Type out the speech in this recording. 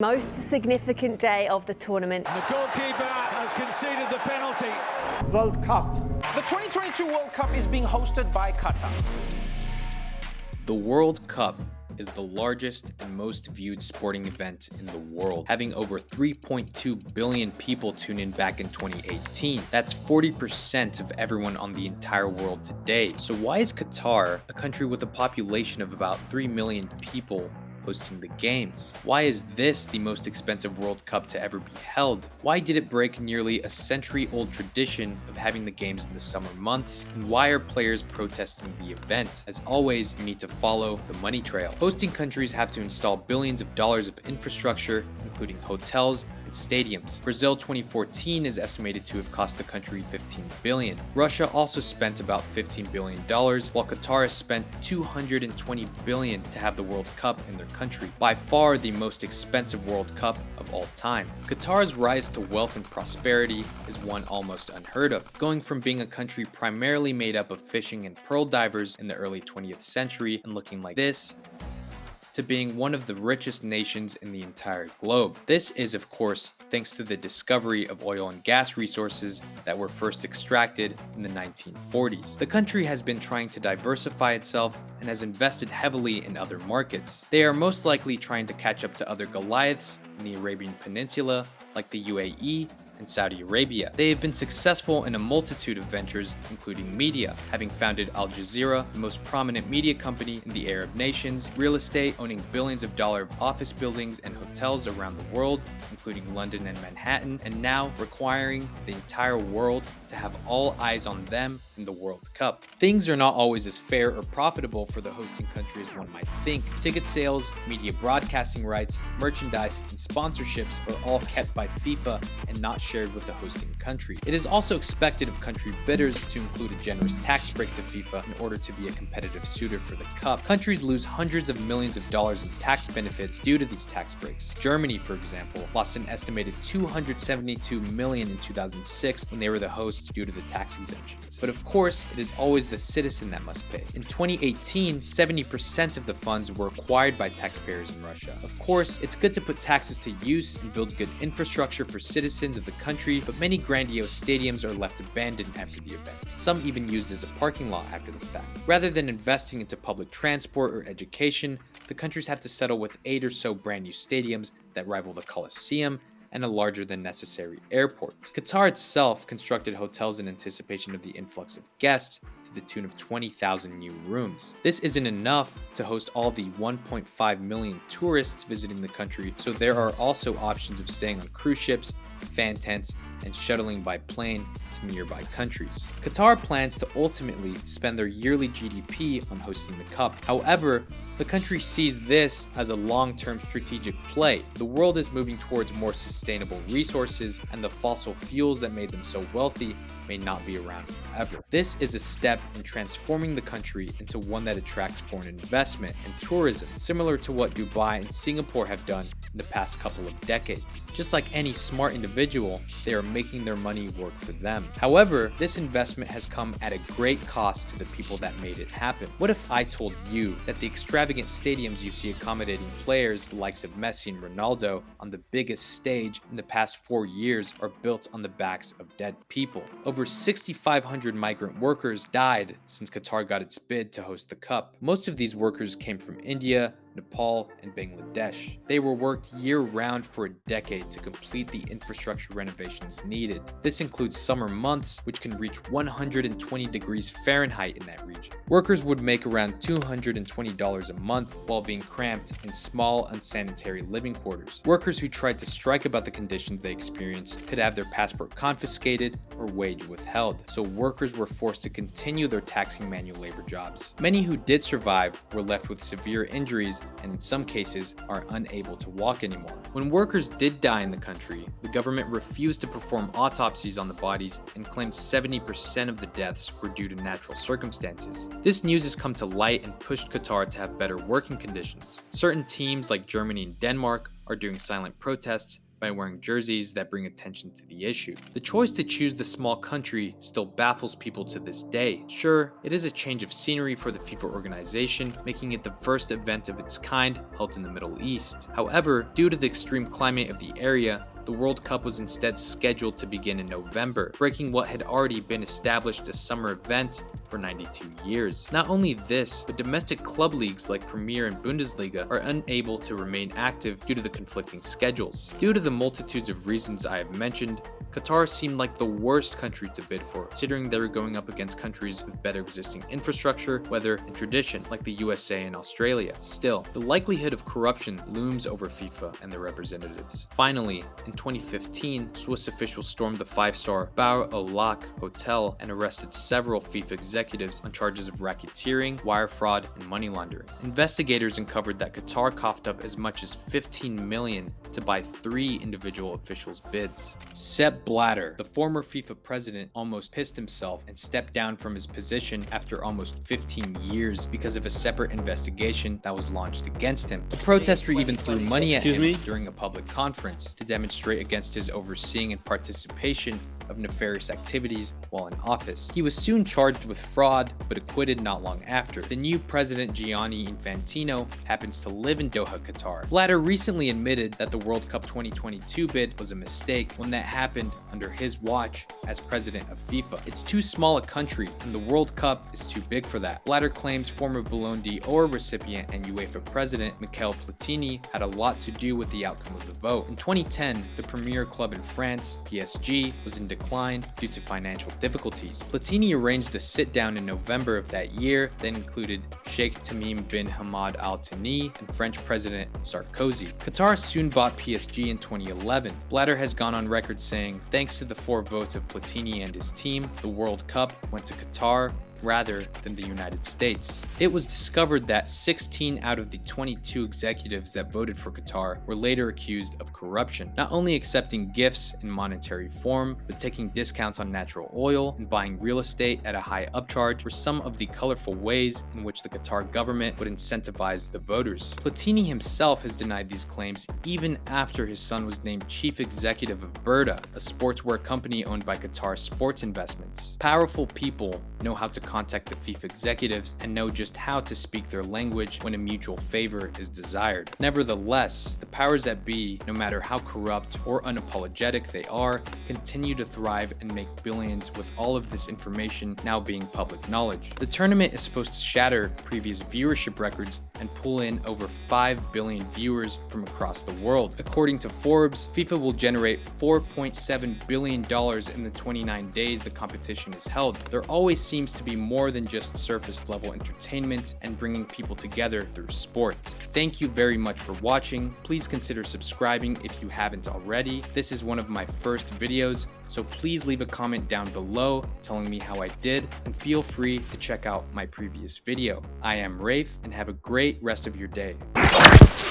Most significant day of the tournament. The goalkeeper has conceded the penalty. World Cup. The 2022 World Cup is being hosted by Qatar. The World Cup is the largest and most viewed sporting event in the world, having over 3.2 billion people tune in back in 2018. That's 40% of everyone on the entire world today. So why is Qatar, a country with a population of about 3 million people, hosting the games? Why is this the most expensive World Cup to ever be held? Why did it break nearly a century-old tradition of having the games in the summer months? And why are players protesting the event? As always, you need to follow the money trail. Hosting countries have to install billions of dollars of infrastructure, including hotels and stadiums. Brazil 2014 is estimated to have cost the country $15 billion. Russia also spent about $15 billion, while Qatar has spent $220 billion to have the World Cup in their country. By far the most expensive World Cup of all time. Qatar's rise to wealth and prosperity is one almost unheard of, going from being a country primarily made up of fishing and pearl divers in the early 20th century and looking like this, to being one of the richest nations in the entire globe. This is, of course, thanks to the discovery of oil and gas resources that were first extracted in the 1940s. The country has been trying to diversify itself and has invested heavily in other markets. They are most likely trying to catch up to other Goliaths in the Arabian Peninsula, like the UAE and Saudi Arabia. They have been successful in a multitude of ventures, including media, having founded Al Jazeera, the most prominent media company in the Arab nations, real estate, owning billions of dollars of office buildings and hotels around the world, including London and Manhattan, and now requiring the entire world to have all eyes on them in the World Cup. Things are not always as fair or profitable for the hosting country as one might think. Ticket sales, media broadcasting rights, merchandise, and sponsorships are all kept by FIFA and not shared with the hosting country. It is also expected of country bidders to include a generous tax break to FIFA in order to be a competitive suitor for the Cup. Countries lose hundreds of millions of dollars in tax benefits due to these tax breaks. Germany, for example, lost an estimated $272 million in 2006 when they were the hosts due to the tax exemptions. But of course, it is always the citizen that must pay. In 2018, 70% of the funds were acquired by taxpayers in Russia. Of course, it's good to put taxes to use and build good infrastructure for citizens of the country, but many grandiose stadiums are left abandoned after the event, some even used as a parking lot after the fact. Rather than investing into public transport or education, the countries have to settle with 8 or so brand new stadiums that rival the Colosseum and a larger than necessary airport. Qatar itself constructed hotels in anticipation of the influx of guests to the tune of 20,000 new rooms. This isn't enough to host all the 1.5 million tourists visiting the country, so there are also options of staying on cruise ships, fan tents, and shuttling by plane to nearby countries. Qatar plans to ultimately spend their yearly GDP on hosting the Cup. However, the country sees this as a long-term strategic play. The world is moving towards more sustainable resources, and the fossil fuels that made them so wealthy may not be around forever. This is a step in transforming the country into one that attracts foreign investment and tourism, similar to what Dubai and Singapore have done in the past couple of decades. Just like any smart individual, they are making their money work for them. However, this investment has come at a great cost to the people that made it happen. What if I told you that the extravagant stadiums you see accommodating players the likes of Messi and Ronaldo on the biggest stage in the past 4 years are built on the backs of dead people? Over 6,500 migrant workers died since Qatar got its bid to host the Cup. Most of these workers came from India, Nepal, and Bangladesh. They were worked year-round for a decade to complete the infrastructure renovations needed. This includes summer months, which can reach 120 degrees Fahrenheit in that region. Workers would make around $220 a month while being cramped in small, unsanitary living quarters. Workers who tried to strike about the conditions they experienced could have their passport confiscated or wage withheld, so workers were forced to continue their taxing manual labor jobs. Many who did survive were left with severe injuries and in some cases are unable to walk anymore. When workers did die in the country, the government refused to perform autopsies on the bodies and claimed 70% of the deaths were due to natural circumstances. This news has come to light and pushed Qatar to have better working conditions. Certain teams like Germany and Denmark are doing silent protests by wearing jerseys that bring attention to the issue. The choice to choose the small country still baffles people to this day. Sure, it is a change of scenery for the FIFA organization, making it the first event of its kind held in the Middle East. However, due to the extreme climate of the area, the World Cup was instead scheduled to begin in November, breaking what had already been established as summer event for 92 years. Not only this, but domestic club leagues like Premier and Bundesliga are unable to remain active due to the conflicting schedules. Due to the multitudes of reasons I have mentioned, Qatar seemed like the worst country to bid for, considering they were going up against countries with better existing infrastructure, weather, and tradition, like the USA and Australia. Still, the likelihood of corruption looms over FIFA and their representatives. Finally, in 2015, Swiss officials stormed the five-star Bahr Al Lak hotel and arrested several FIFA executives on charges of racketeering, wire fraud, and money laundering. Investigators uncovered that Qatar coughed up as much as $15 million to buy 3 individual officials' bids. Sepp Blatter, the former FIFA president, almost pissed himself and stepped down from his position after almost 15 years because of a separate investigation that was launched against him. The protester even threw money at him during a public conference to demonstrate against his overseeing and participation of nefarious activities while in office. He was soon charged with fraud, but acquitted not long after. The new president, Gianni Infantino, happens to live in Doha, Qatar. Blatter recently admitted that the World Cup 2022 bid was a mistake, one that happened under his watch as president of FIFA. It's too small a country, and the World Cup is too big for that. Blatter claims former Ballon d'Or recipient and UEFA president Michel Platini had a lot to do with the outcome of the vote. In 2010, the premier club in France, PSG, was in decline due to financial difficulties. Platini arranged the sit-down in November of that year that included Sheikh Tamim bin Hamad Al Thani and French President Sarkozy. Qatar soon bought PSG in 2011. Blatter has gone on record saying, thanks to the 4 votes of Platini and his team, the World Cup went to Qatar rather than the United States. It was discovered that 16 out of the 22 executives that voted for Qatar were later accused of corruption, not only accepting gifts in monetary form, but taking discounts on natural oil and buying real estate at a high upcharge were some of the colorful ways in which the Qatar government would incentivize the voters. Platini himself has denied these claims even after his son was named chief executive of Berta, a sportswear company owned by Qatar Sports Investments. Powerful people know how to contact the FIFA executives and know just how to speak their language when a mutual favor is desired. Nevertheless, the powers that be, no matter how corrupt or unapologetic they are, continue to thrive and make billions with all of this information now being public knowledge. The tournament is supposed to shatter previous viewership records and pull in over 5 billion viewers from across the world. According to Forbes, FIFA will generate $4.7 billion in the 29 days the competition is held. There always seems to be more than just surface level entertainment and bringing people together through sport. Thank you very much for watching. Please consider subscribing if you haven't already. This is one of my first videos, so please leave a comment down below telling me how I did, and feel free to check out my previous video. I am Rafe, and have a great rest of your day.